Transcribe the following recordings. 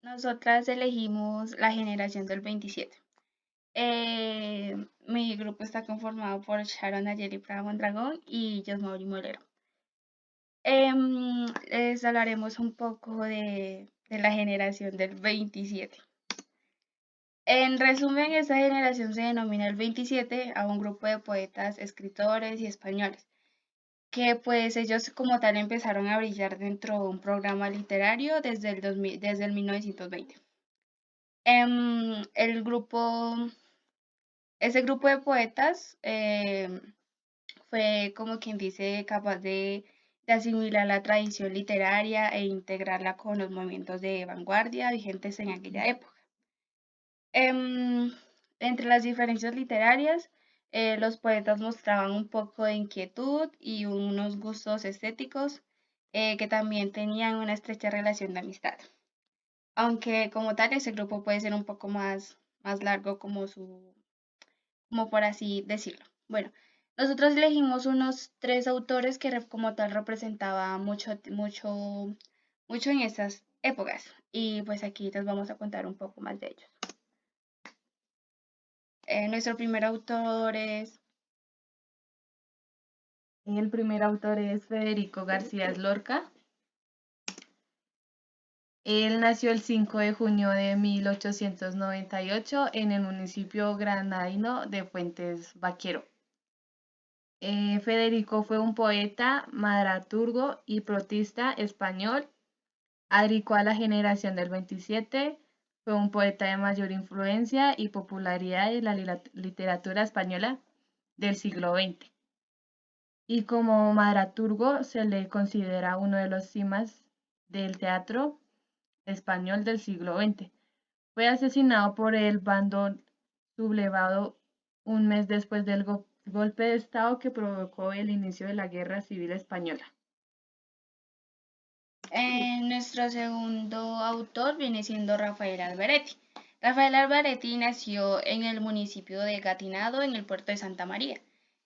Nosotras elegimos la generación del 27. Mi grupo está conformado por Sharon Ayeli Prada Mondragón y Josmauri Molero. Les hablaremos un poco de la generación del 27. En resumen, esta generación se denomina el 27 a un grupo de poetas, escritores y españoles, que pues ellos como tal empezaron a brillar dentro de un programa literario desde el 1920. El grupo, ese grupo de poetas fue como quien dice capaz de asimilar la tradición literaria e integrarla con los movimientos de vanguardia vigentes en aquella época. Em, Entre las diferencias literarias, los poetas mostraban un poco de inquietud y unos gustos estéticos que también tenían una estrecha relación de amistad. Aunque como tal ese grupo puede ser un poco más largo como por así decirlo. Bueno, nosotros elegimos unos tres autores que como tal representaban mucho en esas épocas. Y pues aquí les vamos a contar un poco más de ellos. Nuestro primer autor es El primer autor es Federico García Lorca. Él nació el 5 de junio de 1898 en el municipio granadino de Fuentes Vaquero. Federico fue un poeta, dramaturgo y protista español, adicado a la generación del 27, fue un poeta de mayor influencia y popularidad en la literatura española del siglo XX. Y como dramaturgo se le considera uno de los cimas del teatro español del siglo XX. Fue asesinado por el bando sublevado un mes después del golpe de Estado que provocó el inicio de la Guerra Civil Española. Nuestro segundo autor viene siendo Rafael Alberetti. Rafael Alberetti nació en el municipio de Gatinado, en el puerto de Santa María.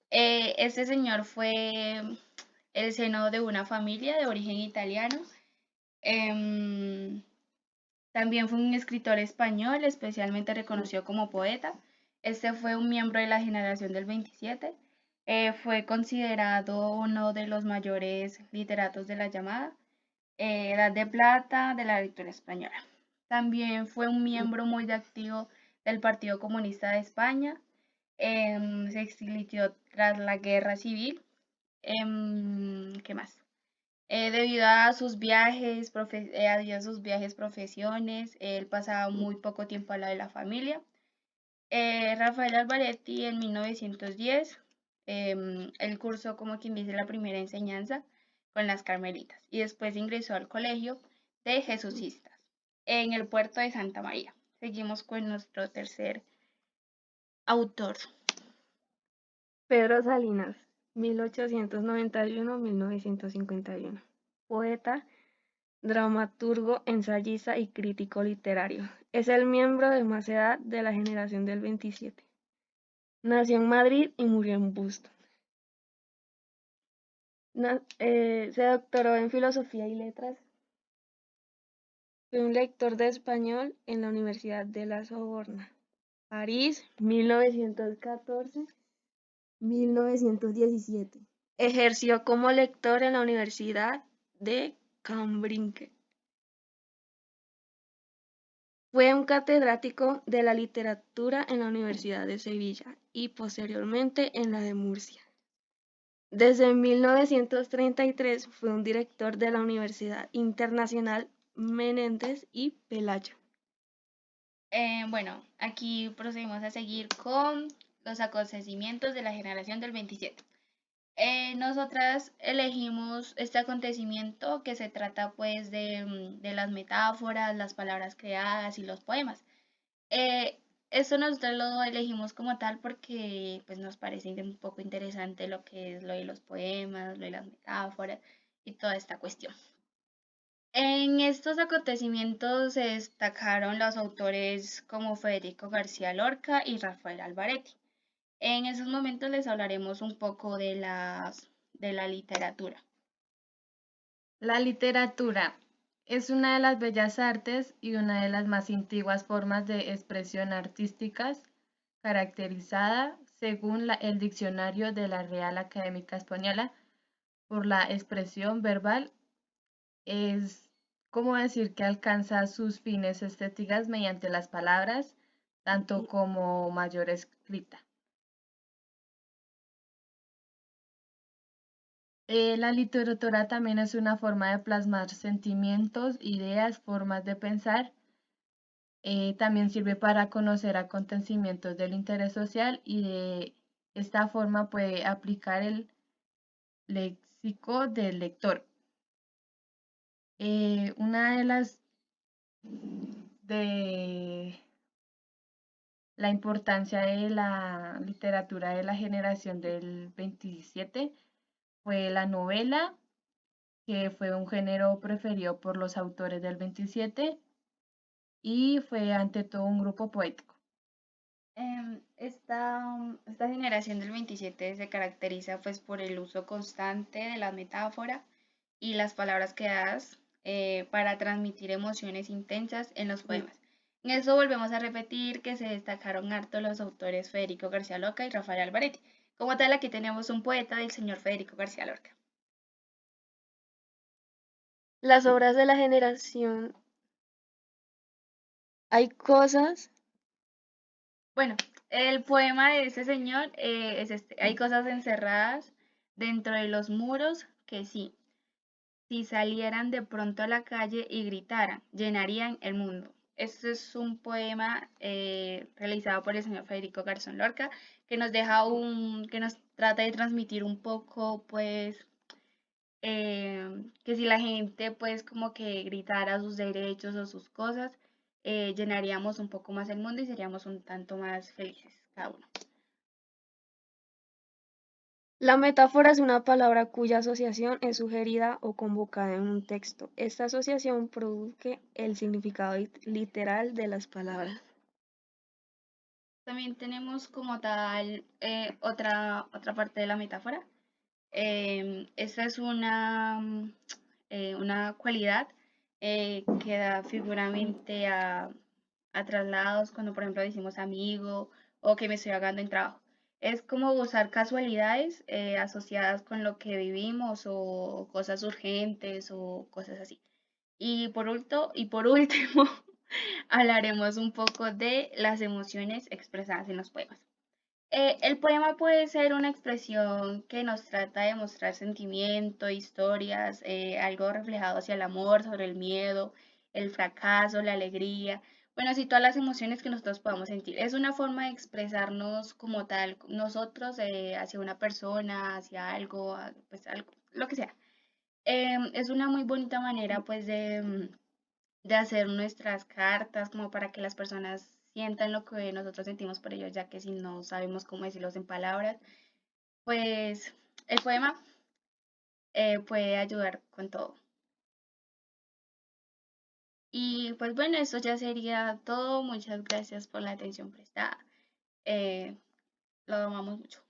Este señor fue el seno de una familia de origen italiano. Em, También fue un escritor español, especialmente reconocido como poeta. Este fue un miembro de la generación del 27. Fue considerado uno de los mayores literatos de la llamada Edad de Plata de la lectura española. También fue un miembro muy activo del Partido Comunista de España. Se exilió tras la Guerra Civil. ¿Qué más? Debido a sus profesiones, él pasaba muy poco tiempo al lado de la familia. Rafael Alvaretti en 1910, él cursó como quien dice la primera enseñanza con las carmelitas y después ingresó al colegio de jesucistas en el puerto de Santa María. Seguimos con nuestro tercer autor. Pedro Salinas, 1891-1951. Poeta, dramaturgo, ensayista y crítico literario. Es el miembro de más edad de la generación del 27. Nació en Madrid y murió en Boston. Se doctoró en Filosofía y Letras. Fue un lector de español en la Universidad de la Sorbona, París, 1914-1917. Ejerció como lector en la Universidad de Cambridge. Fue un catedrático de la literatura en la Universidad de Sevilla y posteriormente en la de Murcia. Desde 1933 fue un director de la Universidad Internacional Menéndez y Pelayo. Bueno, aquí procedimos a seguir con los acontecimientos de la generación del 27. Nosotras elegimos este acontecimiento que se trata pues de las metáforas, las palabras creadas y los poemas. Eh, Esto nosotros lo elegimos como tal porque pues nos parece un poco interesante lo que es lo de los poemas, lo de las metáforas y toda esta cuestión. En estos acontecimientos se destacaron los autores como Federico García Lorca y Rafael Alvaretti. En esos momentos les hablaremos un poco de la literatura. La literatura. Es una de las bellas artes y una de las más antiguas formas de expresión artísticas, caracterizada, según el diccionario de la Real Académica Española, por la expresión verbal. Es como decir que alcanza sus fines estéticas mediante las palabras, tanto como mayor escrita. La literatura también es una forma de plasmar sentimientos, ideas, formas de pensar. También sirve para conocer acontecimientos del interés social y de esta forma puede aplicar el léxico del lector. Una de las de la importancia de la literatura de la generación del 27 fue la novela, que fue un género preferido por los autores del 27 y fue ante todo un grupo poético. Esta generación del 27 se caracteriza pues por el uso constante de la metáfora y las palabras creadas para transmitir emociones intensas en los poemas. En eso volvemos a repetir que se destacaron harto los autores Federico García Lorca y Rafael Alvaretti. Como tal, aquí tenemos un poeta del señor Federico García Lorca. Las obras de la generación, hay cosas, Bueno, el poema de ese señor es este. Hay cosas encerradas dentro de los muros que sí, si salieran de pronto a la calle y gritaran, llenarían el mundo. Este es un poema realizado por el señor Federico Garzón Lorca que nos deja que nos trata de transmitir un poco, pues, que si la gente, pues, como que gritara sus derechos o sus cosas, llenaríamos un poco más el mundo y seríamos un tanto más felices cada uno. la metáfora es una palabra cuya asociación es sugerida o convocada en un texto. Esta asociación produce el significado literal de las palabras. También tenemos como tal otra parte de la metáfora. Esta es una cualidad que da figuramente a traslados cuando, por ejemplo, decimos amigo o que me estoy ahogando en trabajo. Es como usar casualidades asociadas con lo que vivimos o cosas urgentes o cosas así. Y por último, hablaremos un poco de las emociones expresadas en los poemas. El poema puede ser una expresión que nos trata de mostrar sentimiento, historias, algo reflejado hacia el amor, sobre el miedo, el fracaso, la alegría, bueno, sí, todas las emociones que nosotros podamos sentir. Es una forma de expresarnos como tal, nosotros hacia una persona, hacia algo, pues algo, lo que sea. Es una muy bonita manera pues de hacer nuestras cartas como para que las personas sientan lo que nosotros sentimos por ellos, ya que si no sabemos cómo decirlos en palabras, pues el poema puede ayudar con todo. Y pues bueno, eso ya sería todo. Muchas gracias por la atención prestada. Eh, lo amamos mucho.